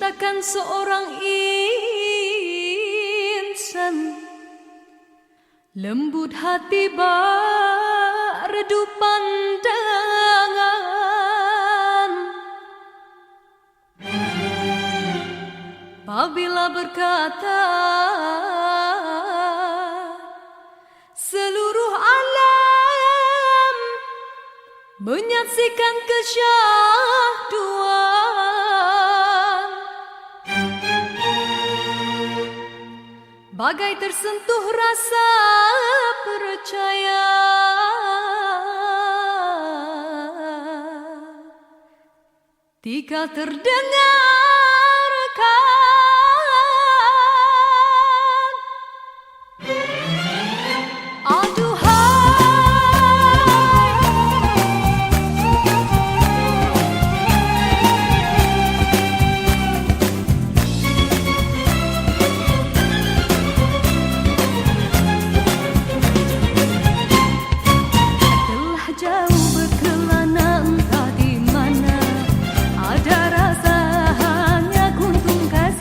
menciptakan seorang insan lembut hati berdu pandangan. Apabila berkata seluruh alam menyaksikan kesyahduan, bagai tersentuh rasa percaya. Tika terdengarkan ada rasa hanya kuntung kasih.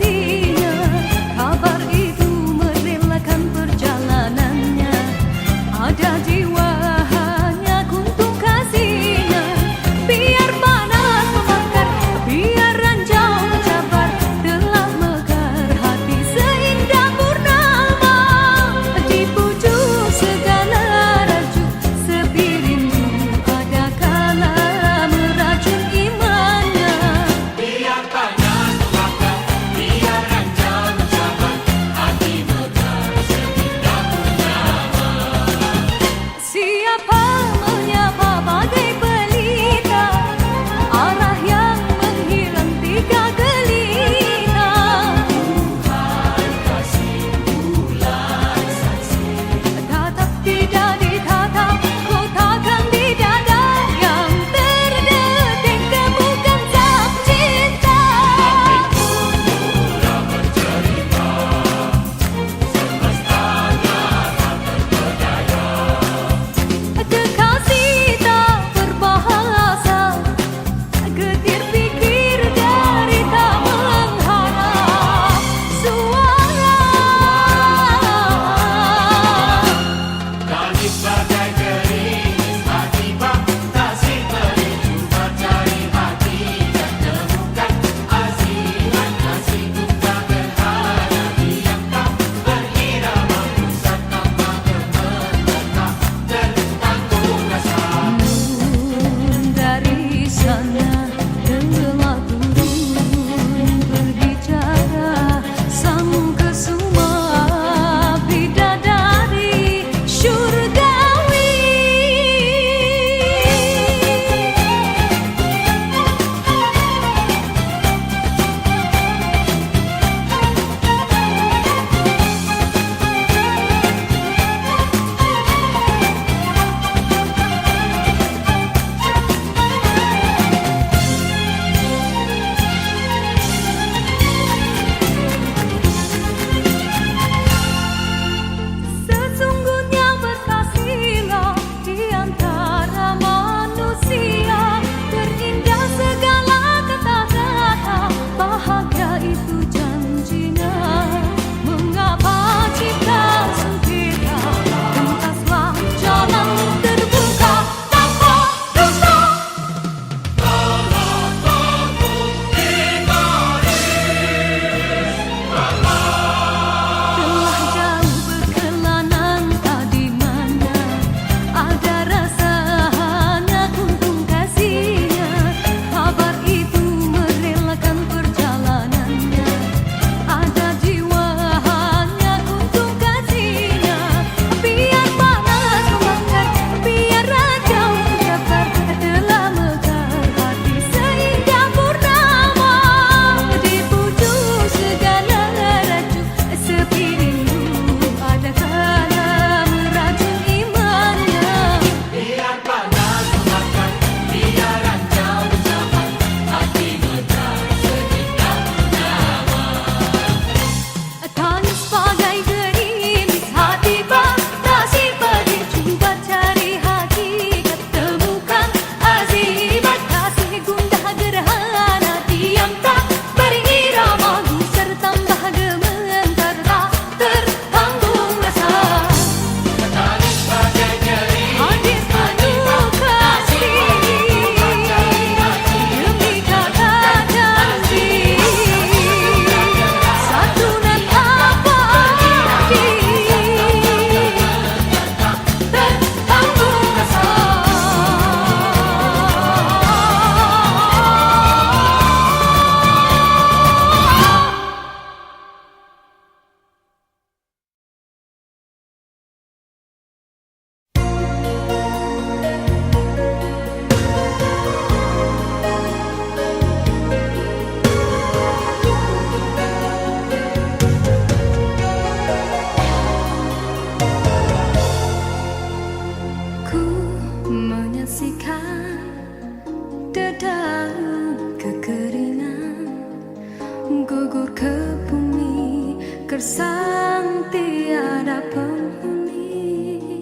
gersang tiada penghuni,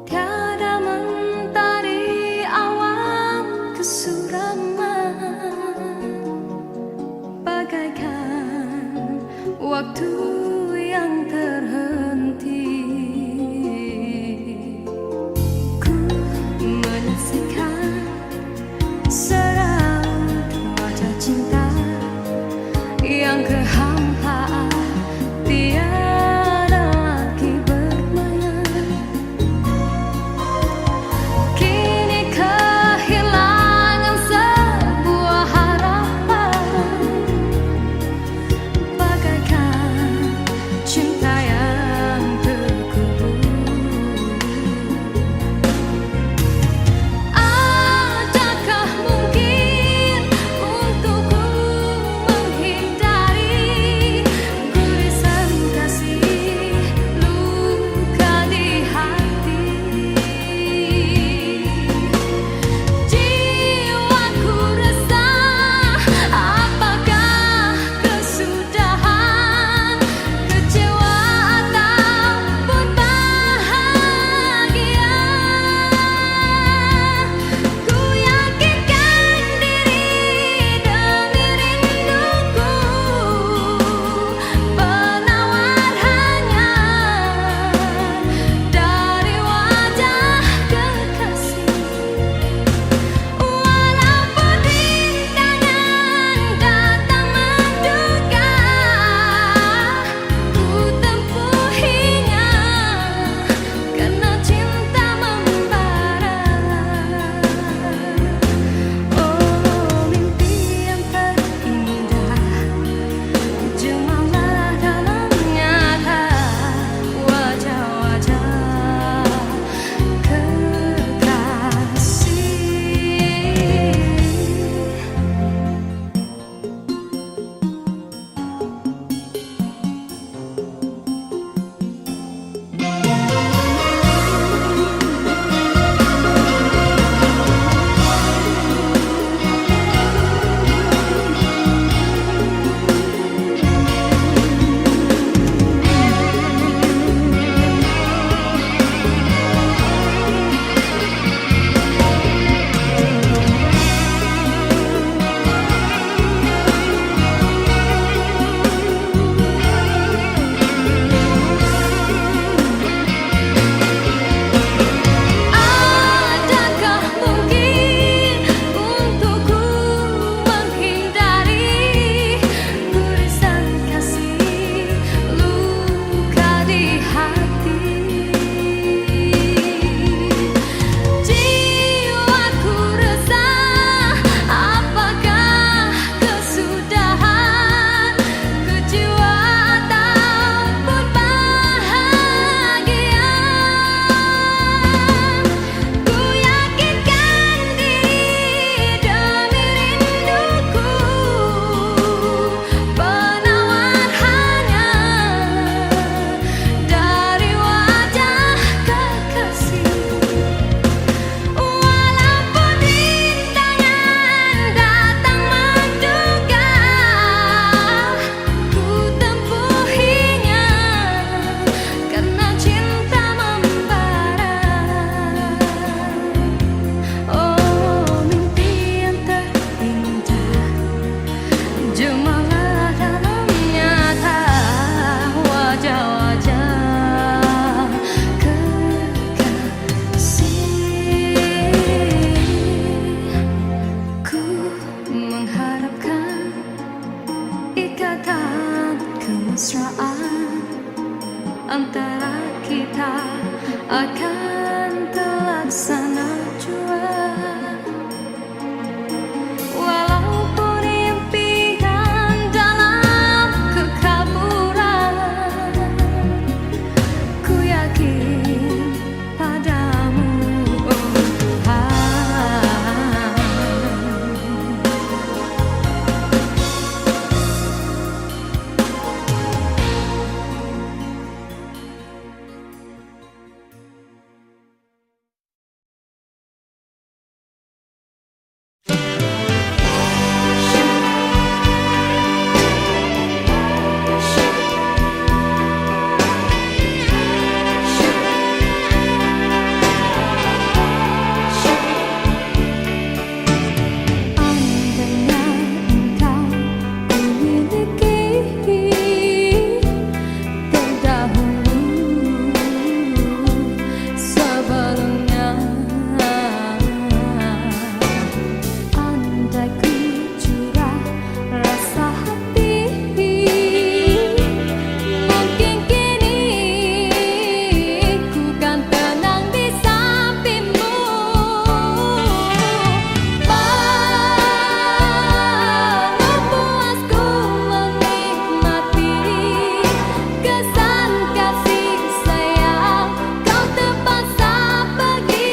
tiada mentari awan kesuraman, bagaikan waktu yang terhenti. Ku menyaksikan seraut wajah cinta yang kehampaan, tiada lagi bermain. Kini kehilangan sebuah harapan, bagaikan cinta yang terkubur. Adakah mungkin untukku menghindari gurisan kasih luka di hati? Jiwaku resah, apakah kesudahan, kecewa ataupun bahagia? Ku yakinkan diri demi rinduku, penawar hanya dari wajah kekasih. Walaupun rintangan datang menduga, ku tempuhinya karena cinta membara. Oh, mimpi yang terindah, jemalah dalam nyata wajah-wajah kekasih. Adakah mungkin untukku menghindari gurisan kasih luka di hati? Jiwaku resah, apakah kesudahan, kecewa ataupun bahagia? Ku yakinkan diri demi rinduku, penawar hanya dari wajah kekasih. Walaupun rintangan datang menduga, ku tempuhinya karena cinta membara. Oh, mimpi yang terindah, jemalah dalam nyata wajah-wajah kekasih. Ku mengharapkan ikatan kemesraan antara kita akan terlaksana jua. Walaupun impian dalam kekaburan, ku yakin padamu, oh Tuhan. andai ku curah rasa hati, mungkin kini ku kan tenang di sampingmu. Belum puasku menikmati kesan kasih sayang, kau terpaksa pergi.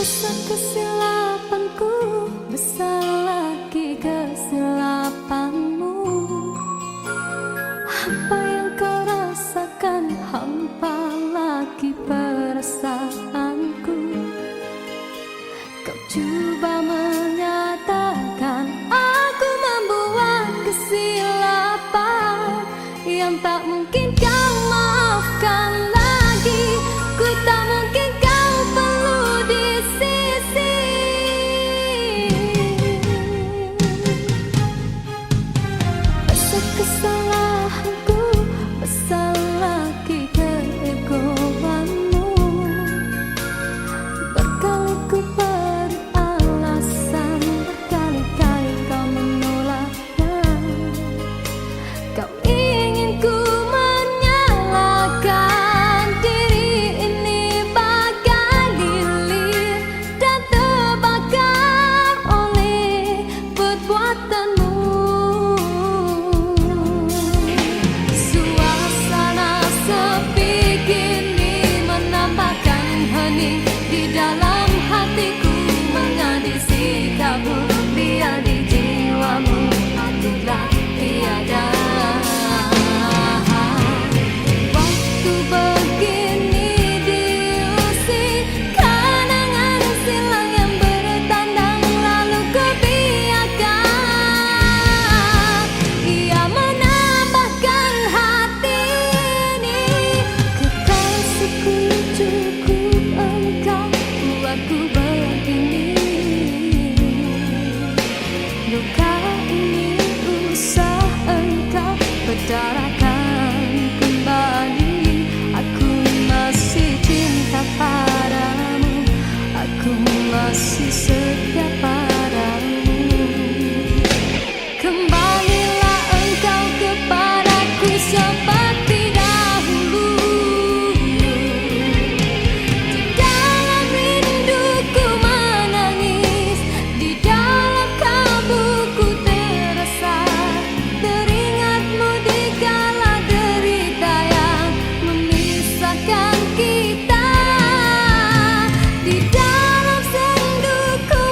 Besar kesilapanku, besar lagi kesilapanmu. Apa yang kau rasakan, hampa lagi perasaanku. Kau coba menyatakan aku membuat kesilapan yang tak mungkin kau maafkan lagi. Ku tak mungkin kau perlu di sisi. Besar kesalahanku, besar lagi keegoanmu. Berkali ku beri alasan, berkali-kali kau menolaknya. Kau ingin ku menyalahkan diri ini bagai lilin dan terbakar oleh perbuatanmu. Suasana sepi kini menambahkan hening di dalam hatiku, mengadil sikapmu, biar di jiwamu akulah tiada. Waktu begini diusik kenangan silam yang bertandang, lalu ku biarkan ia menambahkan hati ini. Kekasihku, cukup engkau buatku begini. Luka ini usah engkau berdarahkan kembali. Aku masih cinta padamu, aku masih setia padamu. Kembalilah engkau kepadaku seperti dahulu. Di dalam rinduku menangis, di dalam kalbuku terasa, teringatmu di kala derita yang memisahkan kita. Di dalam senduku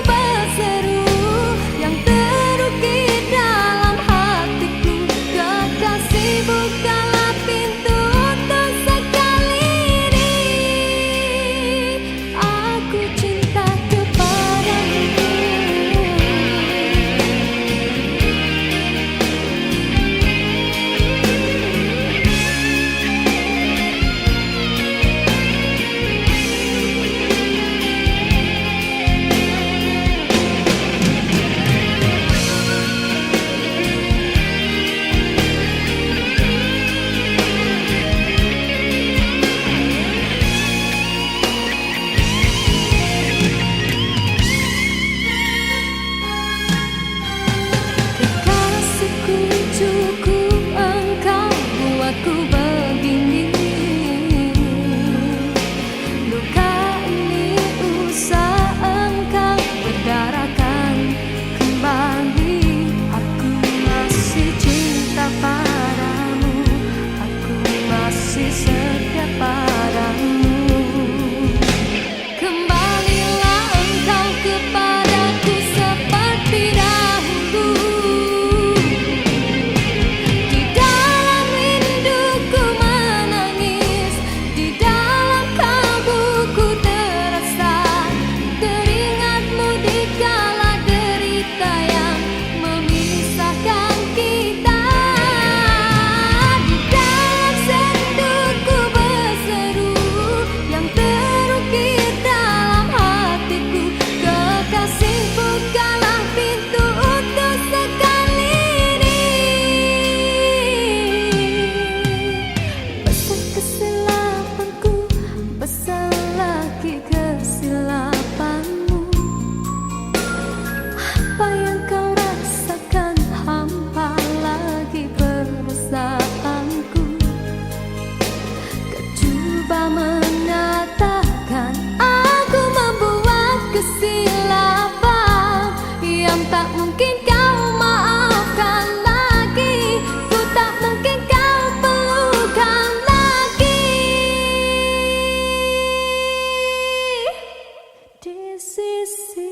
sisi.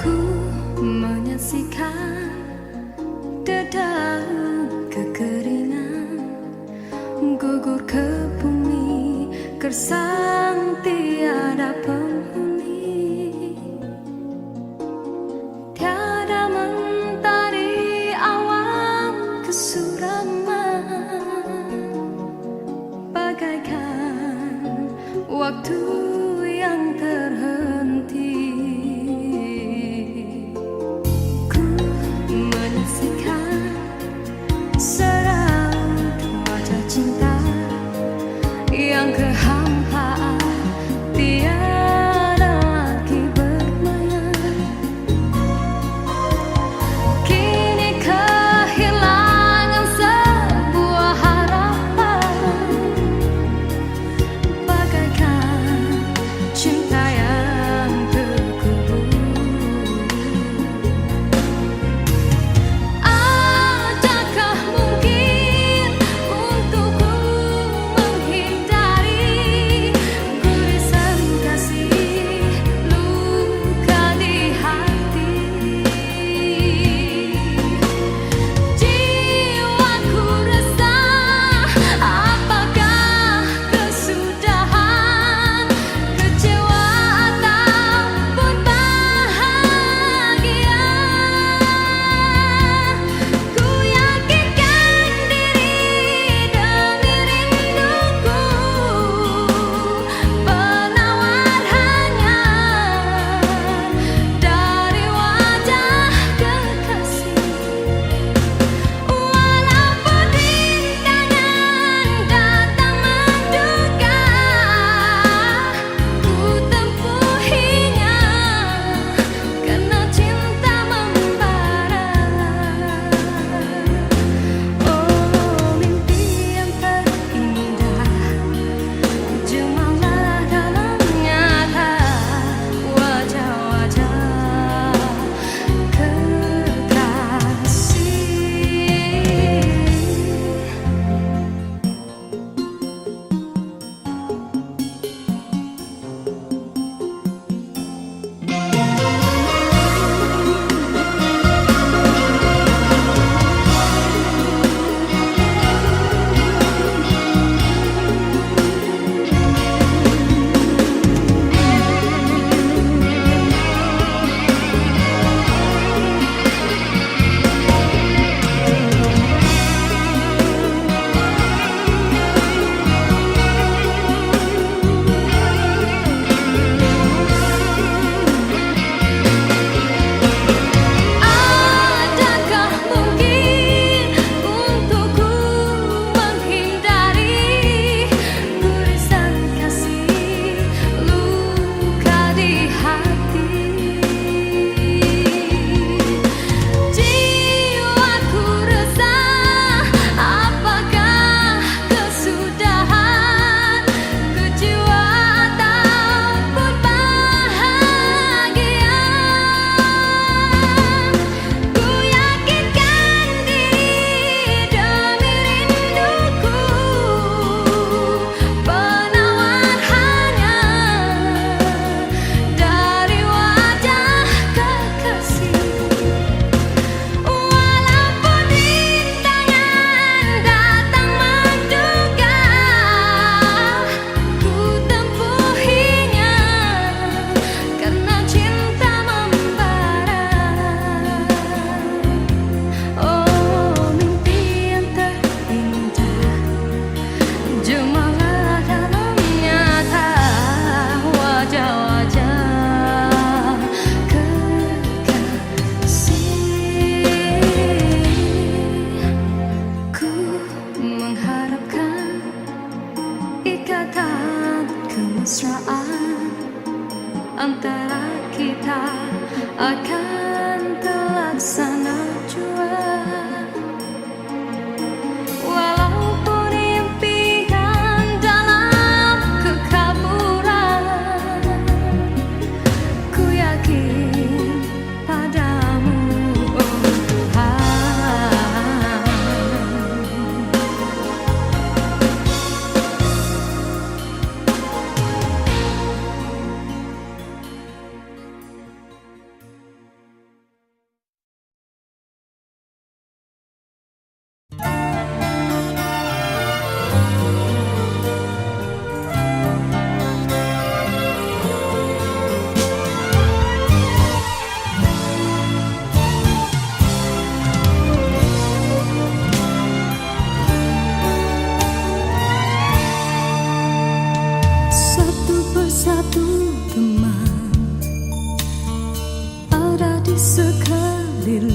Ku menyaksikan dedaunan kekerasan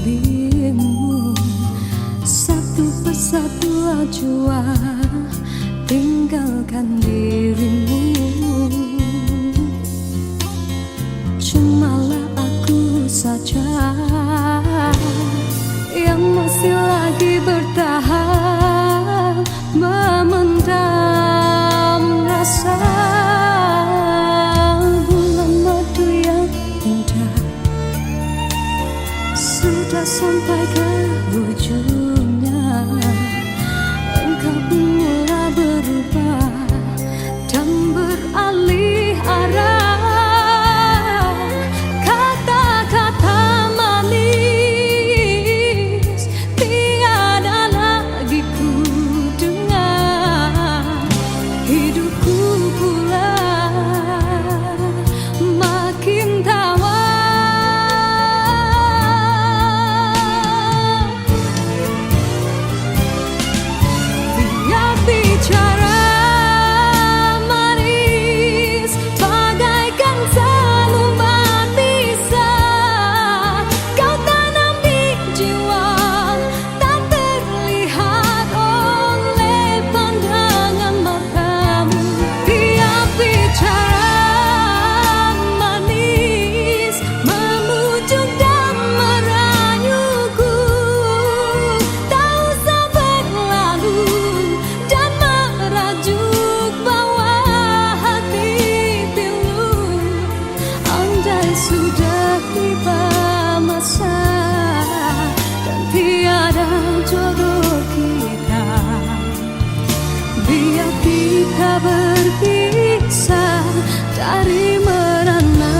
dirimu. Satu persatu jua tinggalkan dirimu. Cumalah aku saja yang masih lagi bertahan, memendam rasa. Bulan madu yang indah sudah sampai ke ujungnya. Engkau pun mulai berubah dan beralih arah. Kata-kata manis tiada lagi ku dengar. Hidupku pula makin tawar. Dia bicara manis bagaikan selembar pisah. Kau tanam di jiwa, tak terlihat oleh pandangan matamu. Dia bicara manis memujuk dan merayuku. Tak usah berlalu dan merajuk bawah hati pilu. Andai sudah tiba masa dan tiada jodoh kita, biar kita berpisah dari merana.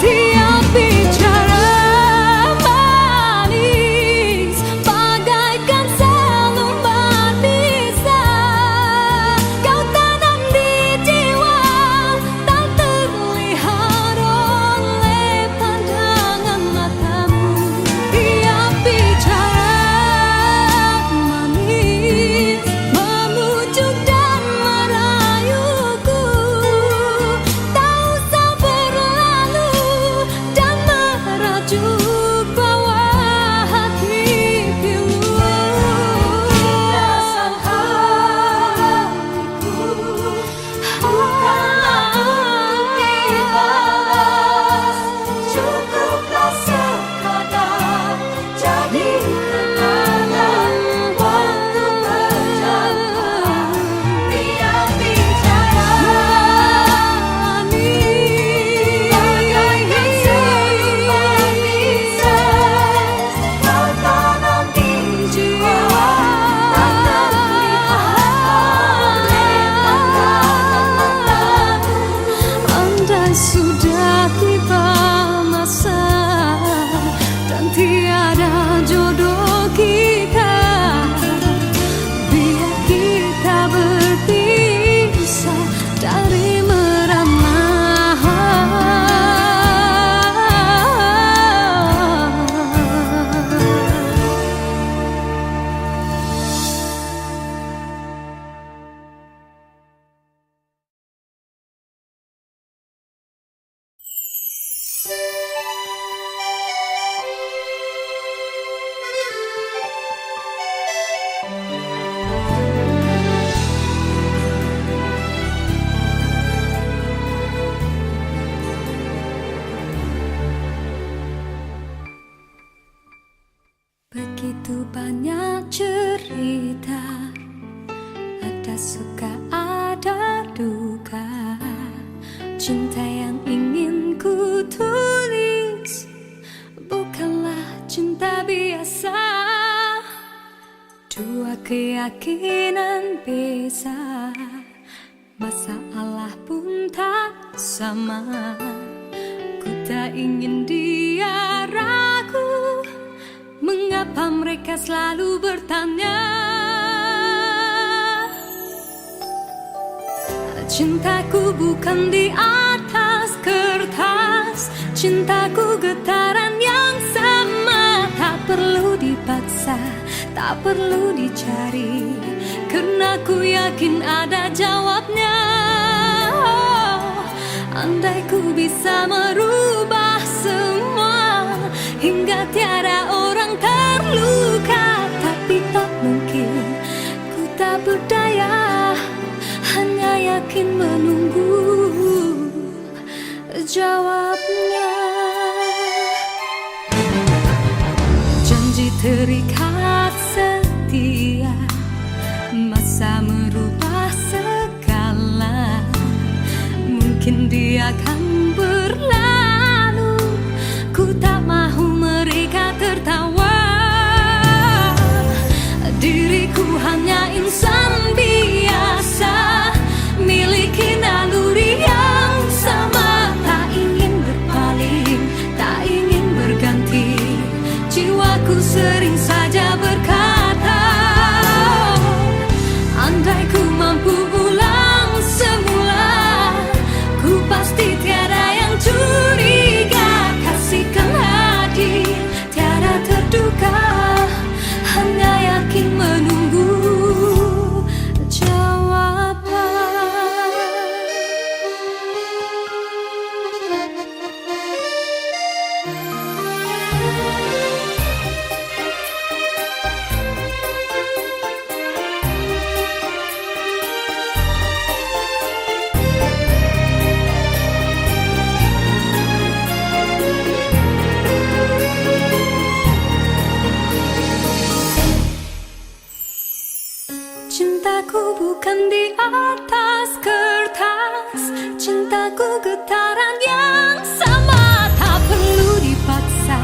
Dia bicara manis bagaikan selembar pisah. Kau tanam di jiwa, tak terlihat oleh pandangan matamu. Dia bicara manis memujuk dan merayuku. Tak usah berlalu dan merajuk bawah hati pilu. Rasa hatiku bukanlah untuk dibalas. Cukuplah sekadar jadi kenangan waktu berjalan. Dia bicara manis bagaikan selembar pisah. Kau tanam di jiwa, tak terlihat oleh pandangan matamu. Andai sudah tiba masa dan tiada jodoh kita, biar kita berpisah dari merana. Begitu banyak cerita, ada suka ada duka. Cinta yang ingin ku tulis bukanlah cinta biasa. Dua keyakinan beza, masalah pun tak sama. Ku tak ingin dia ragu. Mengapa mereka selalu bertanya? Cintaku bukan di atas kertas, cintaku getaran yang sama. Tak perlu dipaksa, tak perlu dicari, karena ku yakin ada jawabnya. Andai ku bisa merubah semua hingga tiada orang terluka, tapi tak mungkin, ku tak berdaya, hanya yakin menunggu jawabnya. Janji terikat setia, masa merubah segala. Mungkin dia akan berlalu, ku tak mahu mereka tertawa. Diriku hanya insan biasa, miliki naluri yang sama. Tak ingin berpaling, tak ingin berganti, jiwaku sering saja berkata, andai ku mampu ulang semula, ku pasti tiada yang curiga. Kasihkan hati, tiada terduga, hanya yakin menunggu jawaban. Cintaku bukan di atas kertas, cintaku getaran yang sama. Tak perlu dipaksa,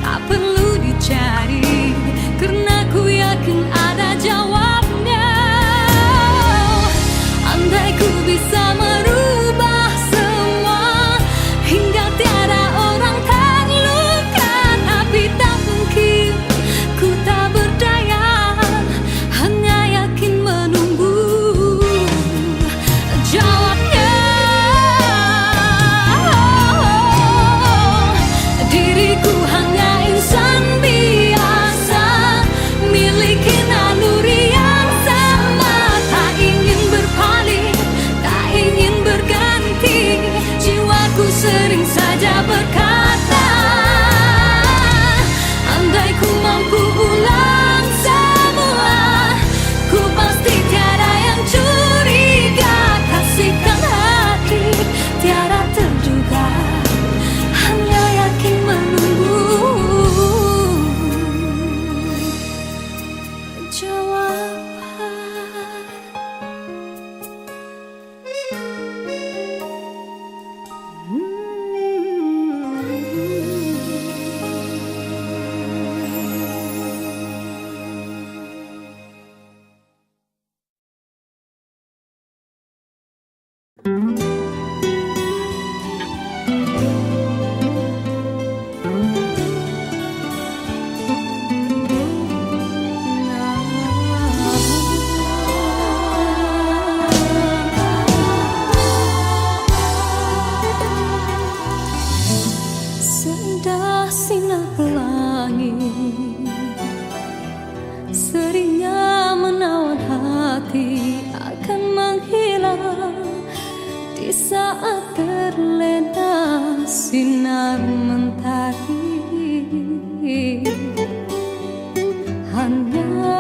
tak perlu dicari, karena ku yakin ada jawabnya. Andai ku bisa merubah semua hingga tiada orang terluka, tapi tak mungkin, ku tak berdaya, hanya yakin menunggu jawabnya. Diriku hanya insan biasa, miliki naluri yang sama. Tak ingin berpaling, tak ingin berganti, jiwaku sering saja berkata, andai ku mampu ulang semula, ku pasti tiada yang curiga. Kasihkan hati, tiada terduga, hanya yakin menunggu jawaban. Seindah sinar pelangi, seringnya menawan hati, akan menghilang di saat terlena sinar mentari. Hanyalah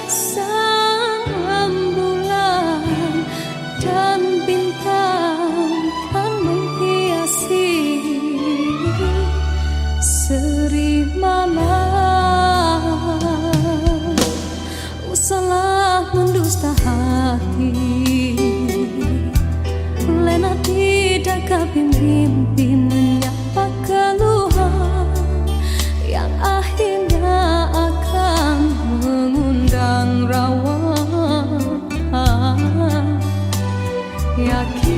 sang bulan dan bintang kan menghiasi seri malam. Usahlah mendusta hati, lena tidak kabin mimpi menyapa keluhan yang akhirnya akan mengundang rawa. Yakin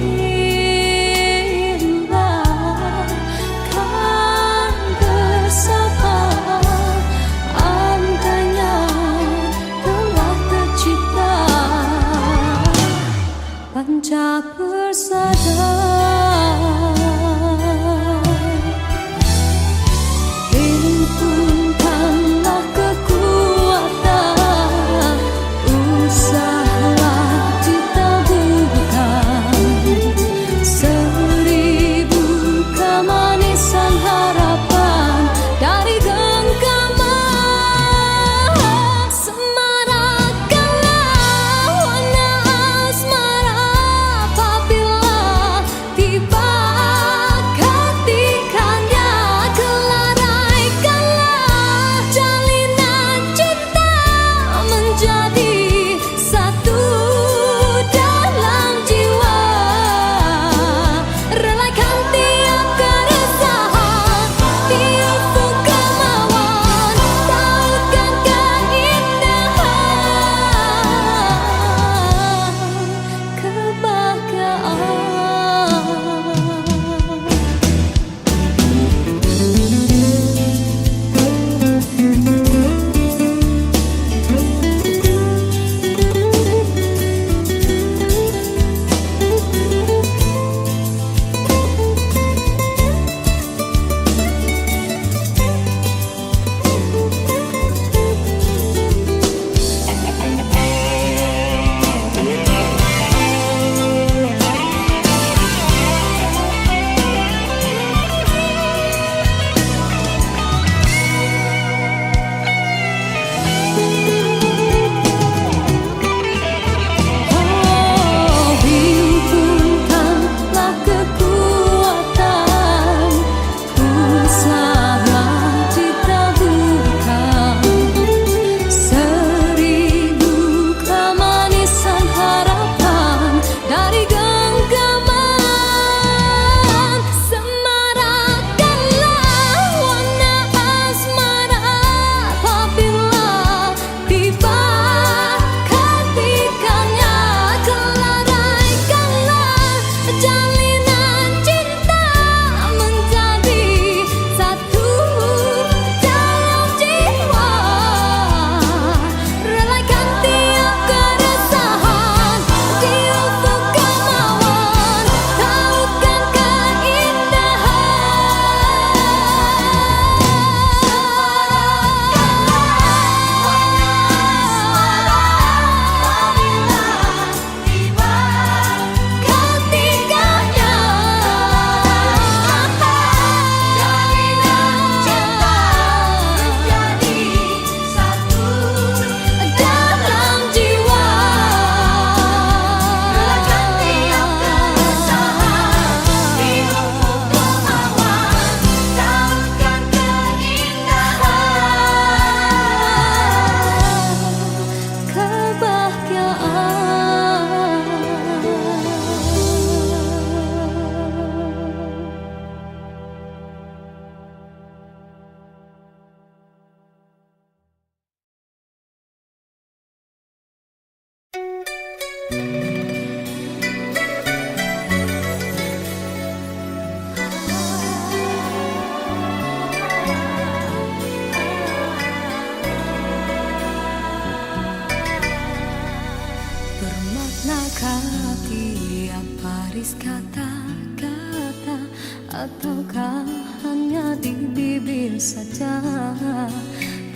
Ataukah hanya di bibir saja?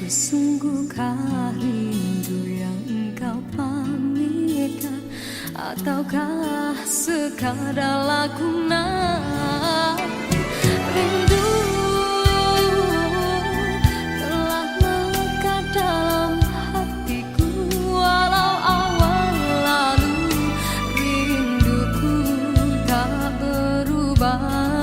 Bersungguhkah rindu yang engkau pamitkan? Ataukah sekadar lakonan? Rindu telah melekat dalam hatiku, walau awal lalu rinduku tak berubah.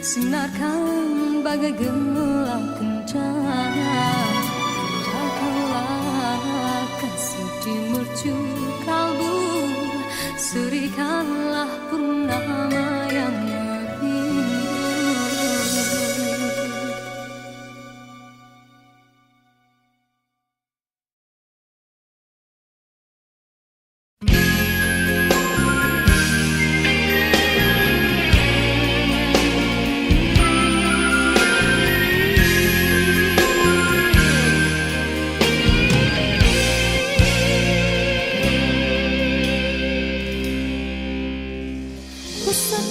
Sinarkan bagai gelap kencana, jagalah kasih di mercu kalbu, serikanlah purnama yang merindu. Bosan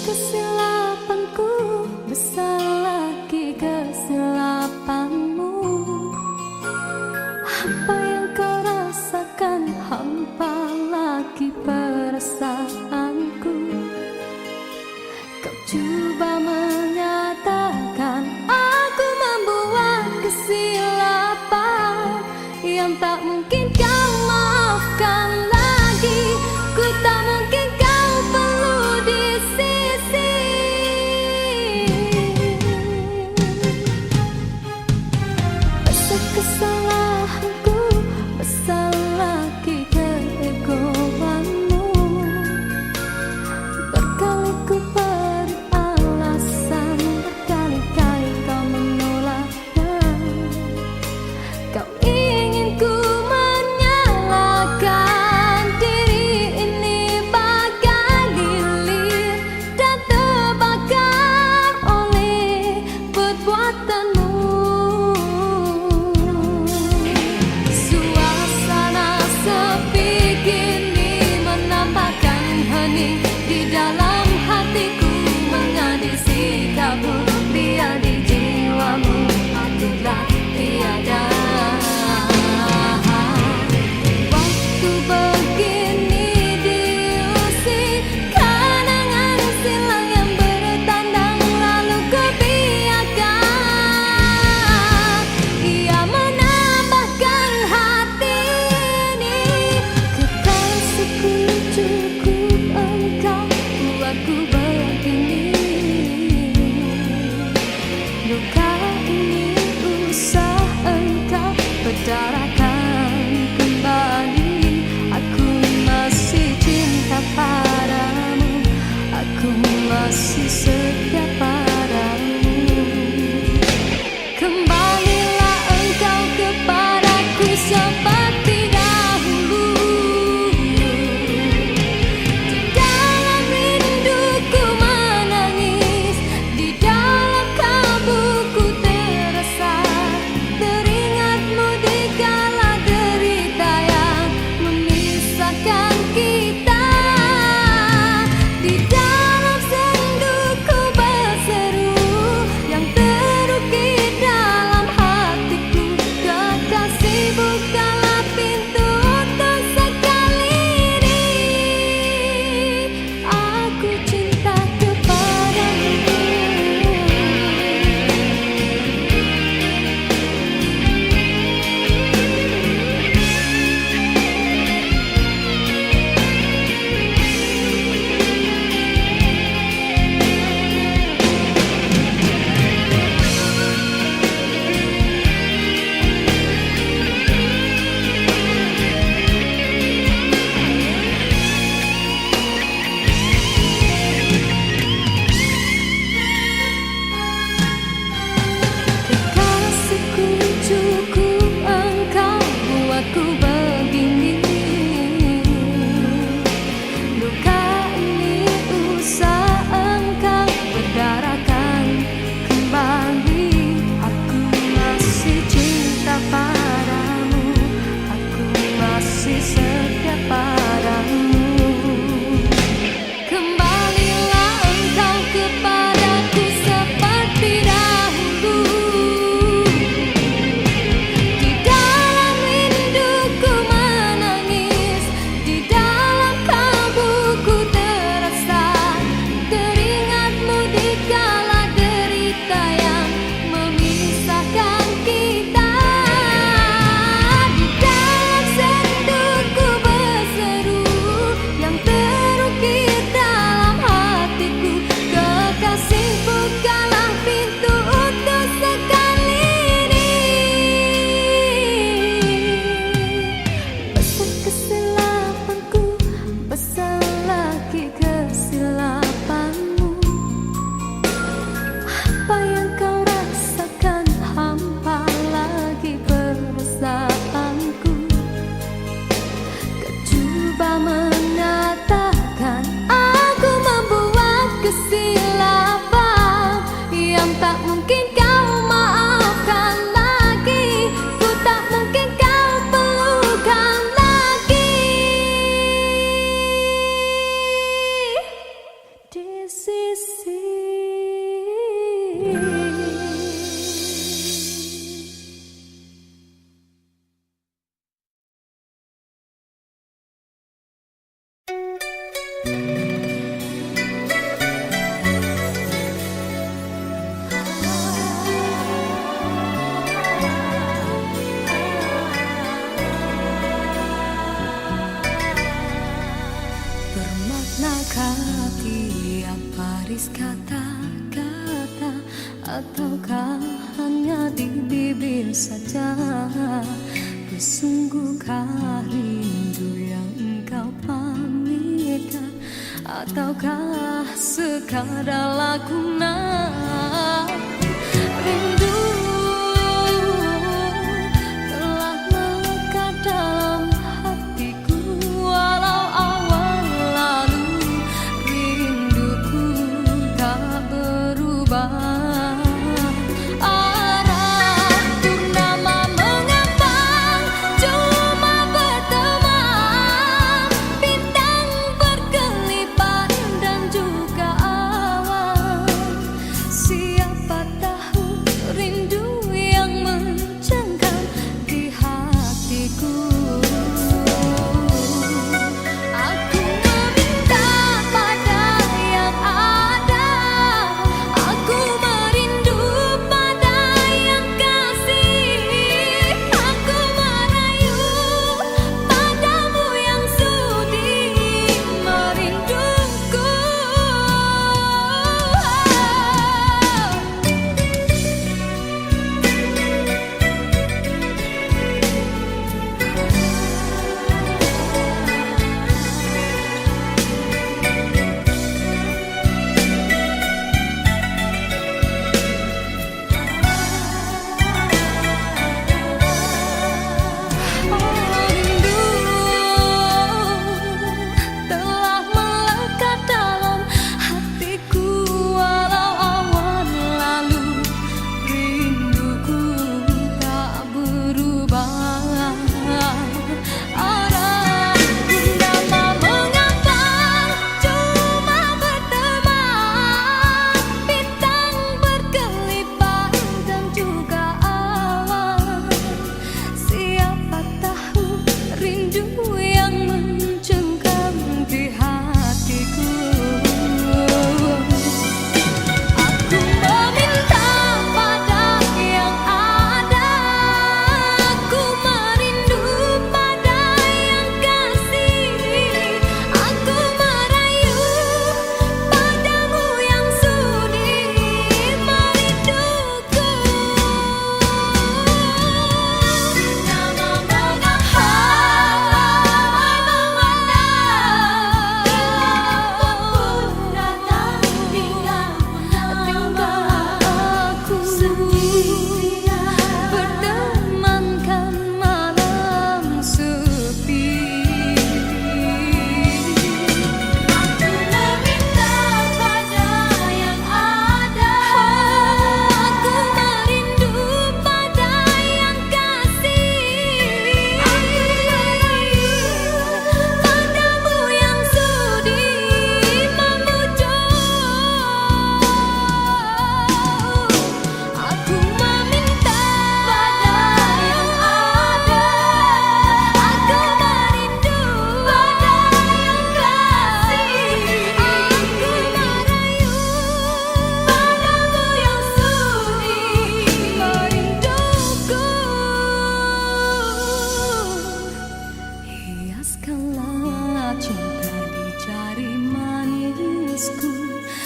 saja. Sungguhkah rindu yang engkau pamitkan, ataukah sekadar lakonan? Rindu telah melekat dalam hatiku, walau awal lalu rinduku tak berubah.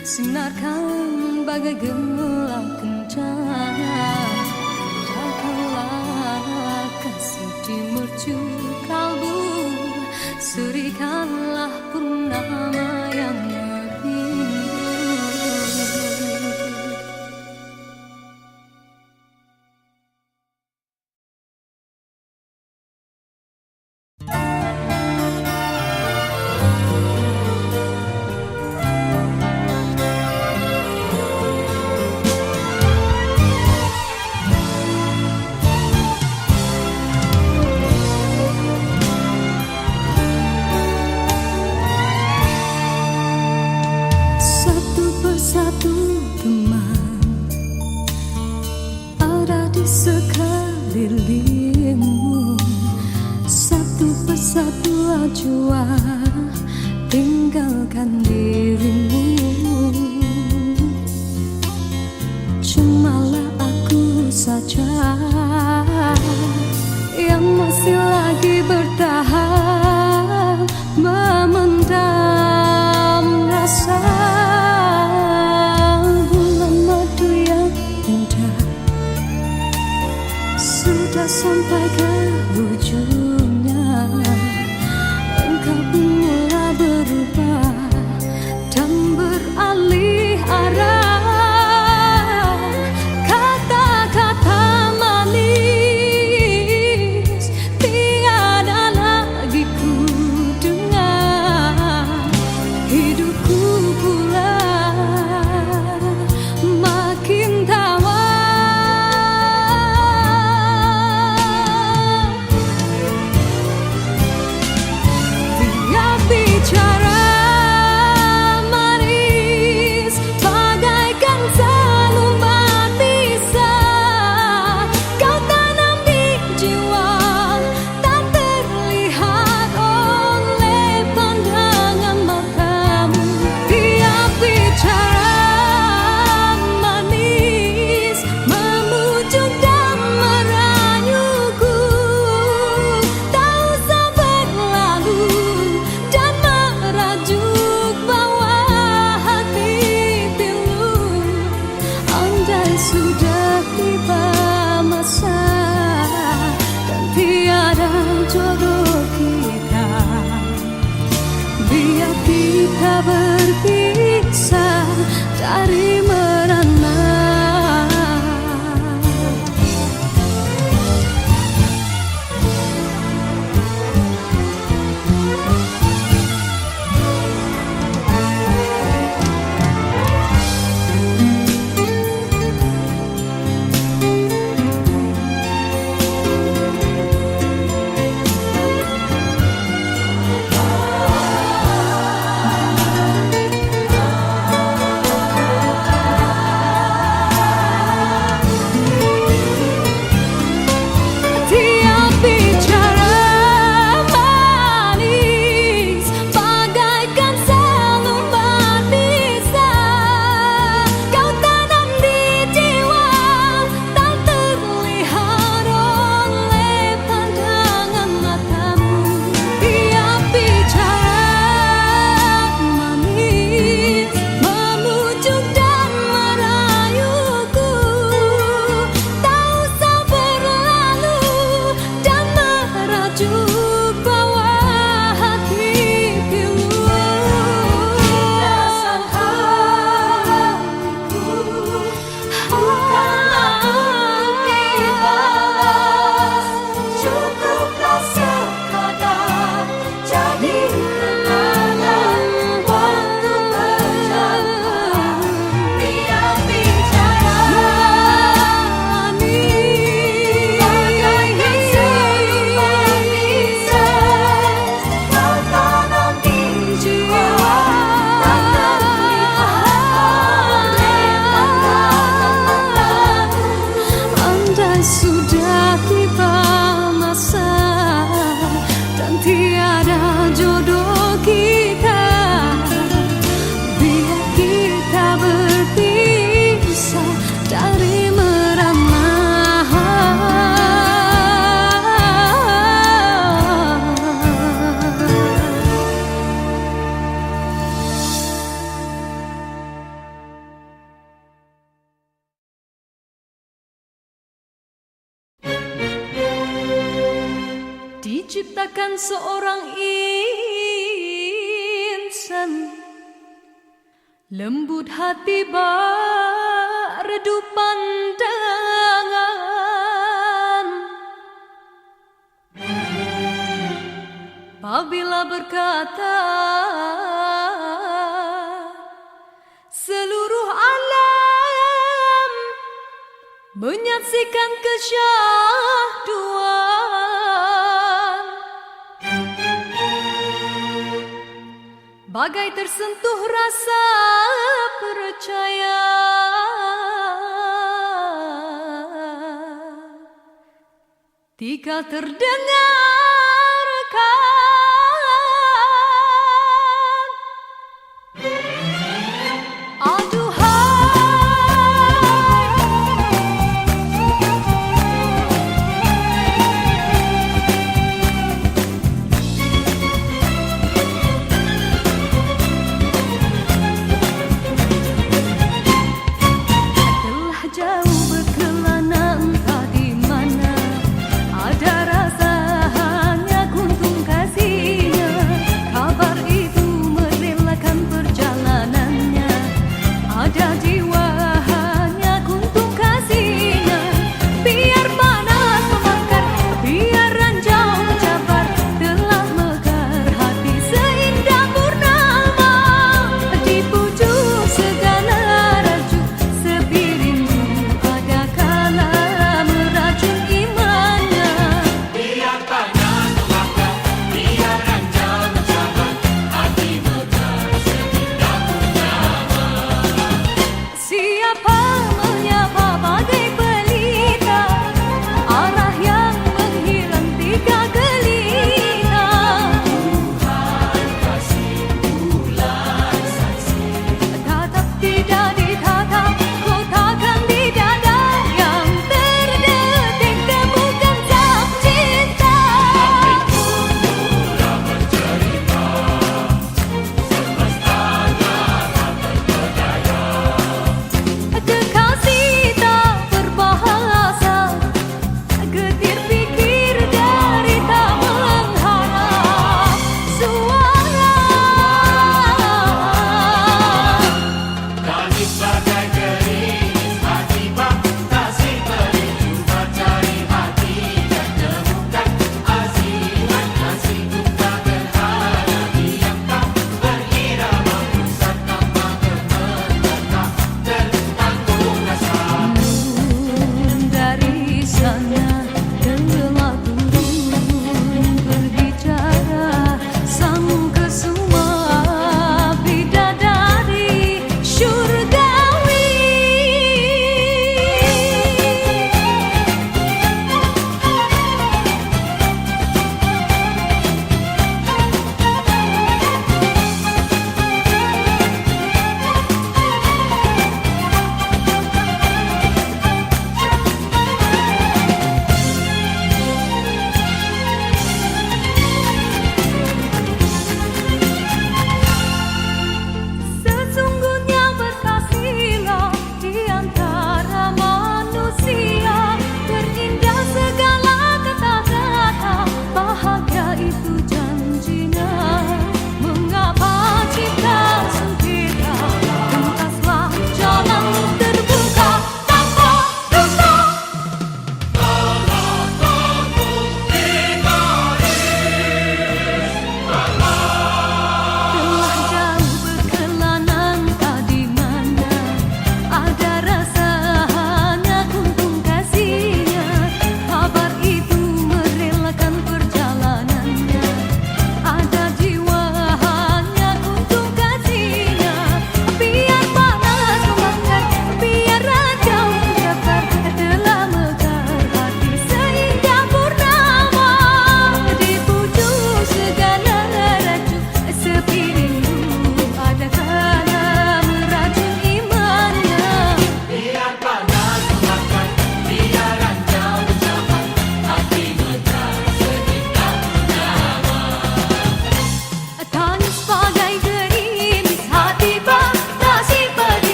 Sinarkan bagai gelang kencana, indahkanlah kasih di mercu kalbu, serikanlah purnama yang merindu. Satu teman ada di sekelilingmu, satu persatu jua tinggalkan dirimu. Cumalah aku saja yang masih lagi bertahan, memendam rasa. bisa sampai ke ujungnya. Engkau pun mulai berubah dan beralih arah. Kata-kata manis tiada lagi ku dengar. Hidupku pula makin tawar. Tiap bicara manis bagaikan selembar pisah. Kau tanam di jiwa tak terlihat oleh pandangan matamu. Tiap bicara manis memujuk dan merayuku. Tak usah berlalu dan merajuk bawah hati pilu. Andai sudah tiba masa dan tiada jodoh kita, biar kita berpisah dari merana. Tiap bicara manis bagaikan selembar pisah. Kau tanam di jiwa tak terlihat oleh pandangan matamu. Tiap bicara manis memujuk dan merayuku. Tak usah berlalu dan merajuk bawah hati pilu. Rasa hatiku bukanlah untuk dibalas. Cukuplah sekadar jadi kenangan waktu berjalan. Tiap bicara manis bagaikan selembar pisah. Kau tanam di jiwa tak terlihat oleh pandangan matamu. Andai sudah tiba masa dan tiada jodoh kita, biar kita berpisah dari merana. Diciptakan seorang insan lembut hati berdu pandangan. Apabila berkata seluruh alam menyaksikan kesyahduan, bagai tersentuh rasa percaya. Tika terdengarkan telah jauh berkelana entah di mana.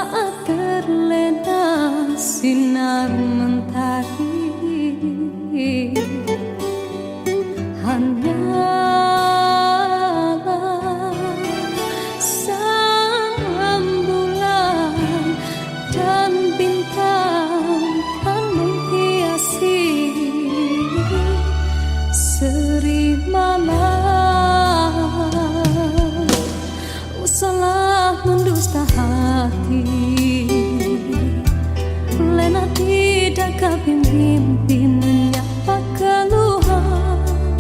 saat terlena sinar mentari, hanyalah sang rembulan dan bintang kan menghiasi seri malam. Salah mendusta hati, lena tidak mimpi menyapa keluhan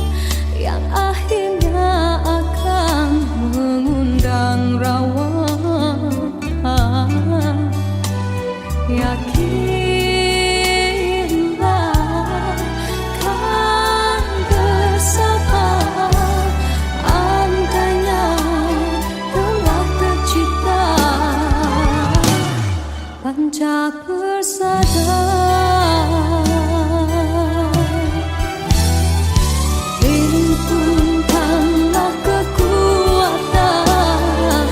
yang akhirnya akan mengundang rawa. Yakinlah kan bersama, andainya telah tercipta panca persada. Himpunkanlah kekuatan,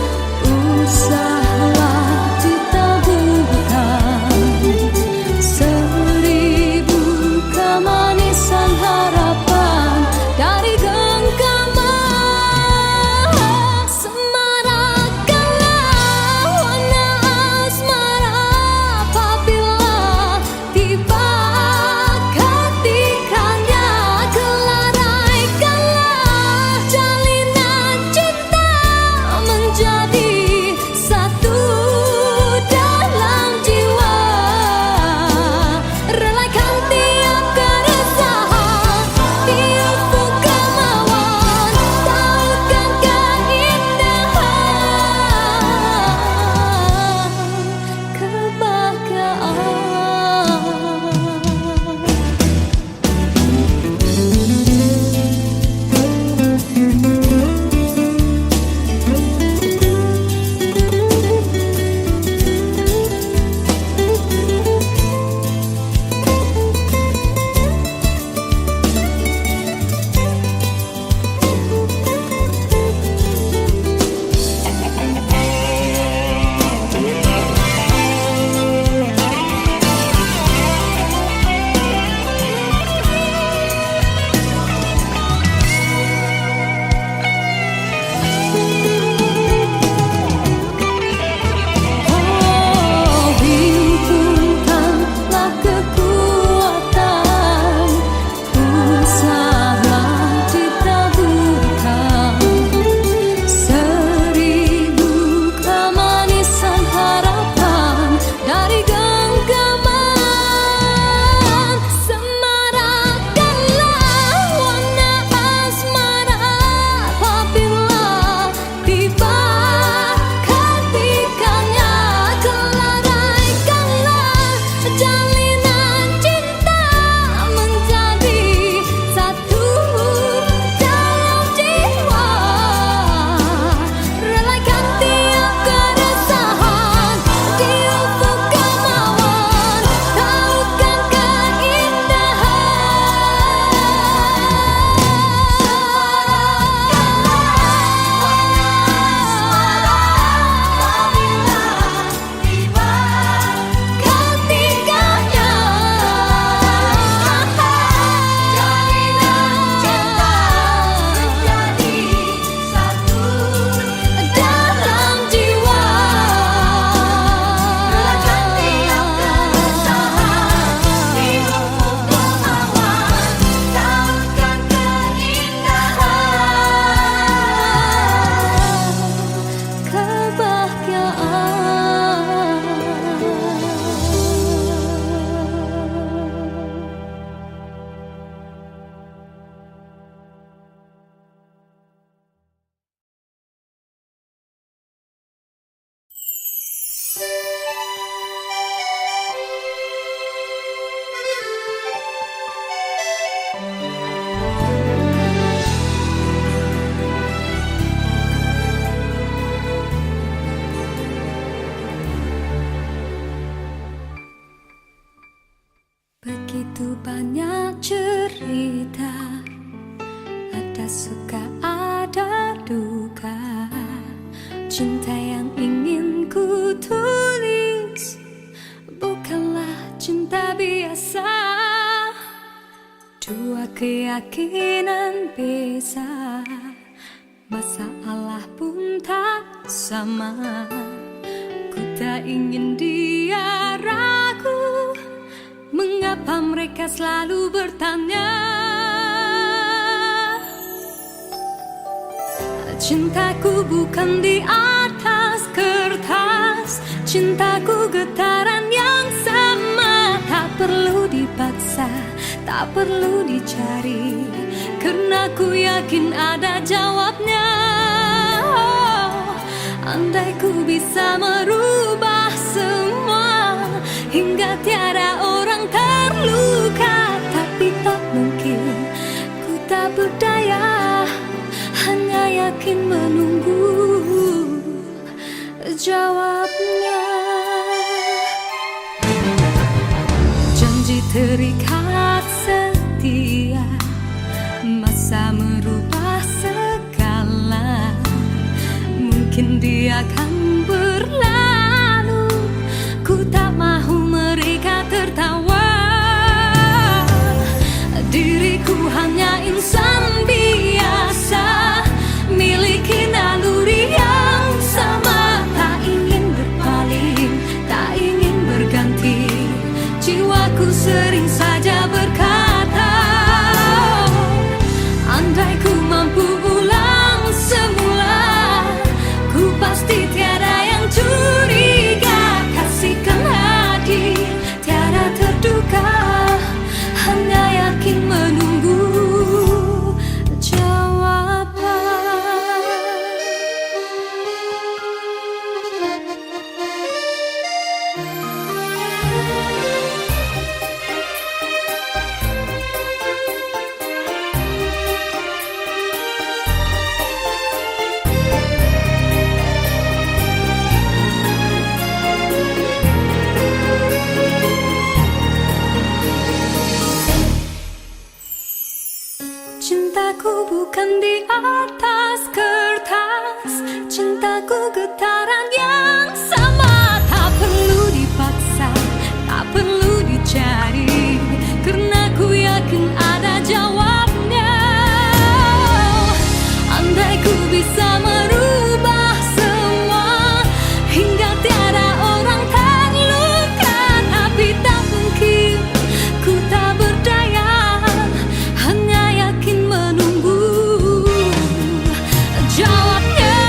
usahalah ditaburkan seribu kemanisan harapan dari genggaman. Semarakkanlah warna asmara apabila tiba ketikanya, kelaraikanlah jalinan cinta menjadi satu dalam jiwa. Relakan tiap keresahan, tiap kemauan, tautkan keindahan himpunkanlah kekuatan, usahalah ditaburkan seribu kemanisan harapan dari genggaman. Semarakkanlah warna asmara apabila tiba ketikanya, kelaraikanlah jalinan cinta menjadi satu dalam jiwa. Relakan tiap keresahan, tiap kemauan, tautkan begitu banyak cerita, ada suka ada duka, cinta yang ingin ku tulis biasa, dua keyakinan beza, masalah pun tak sama. Ku tak ingin dia ragu, mengapa mereka selalu bertanya. Cintaku bukan di atas kertas, cintaku getaran yang sama. Tak perlu dipaksa, tak perlu dicari, karena ku yakin ada jawabnya. Oh, andai ku bisa merubah semua, hingga tiada orang terluka, tapi tak mungkin, ku tak berdaya, hanya yakin menunggu jawabnya. Janji terikat setia, masa merubah segala. Mungkin dia akan berlalu, ku tak mahu mereka tertawa. Diriku hanya insan biasa, miliki naluri yang sama. Tak ingin berpaling, tak ingin berganti, jiwaku sering saja berkata, andai ku mampu ulang semula, ku pasti tiada yang curiga. Kasihkan hati, tiada terduga, hanya yakin menunggu jawaban. Cintaku bukan di atas kertas, cintaku getaran yang sama. Tak perlu dipaksa, tak perlu dicari, karena ku yakin ada jawabnya. Andai ku bisa merubah semua, hingga tiada orang terluka, tapi tak mungkin, ku tak berdaya, hanya yakin menunggu jawabnya.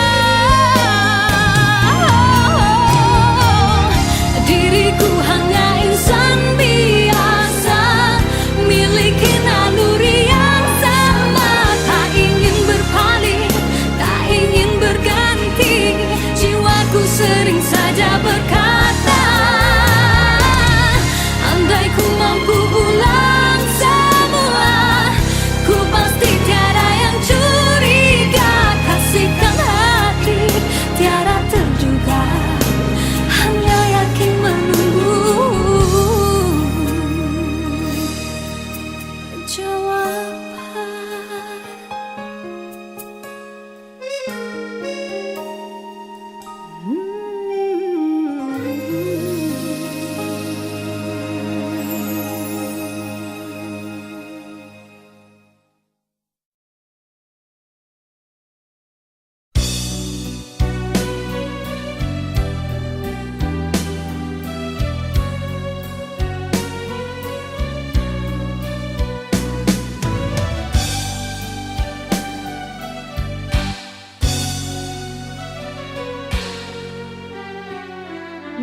Diriku hanya insan biasa, miliki naluri yang sama. Tak ingin berpaling, tak ingin berganti, jiwaku sering saja berkata, andai ku mampu ulang semua, ku pasti tiada yang curiga. Kasihkan hati, tiada terduga, hanya yakin menunggu jawaban.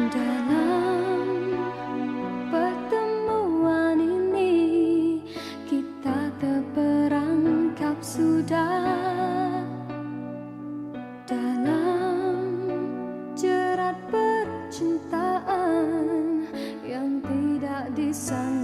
Dalam pertemuan ini, kita terperangkap sudah dalam jerat percintaan yang tidak disangka.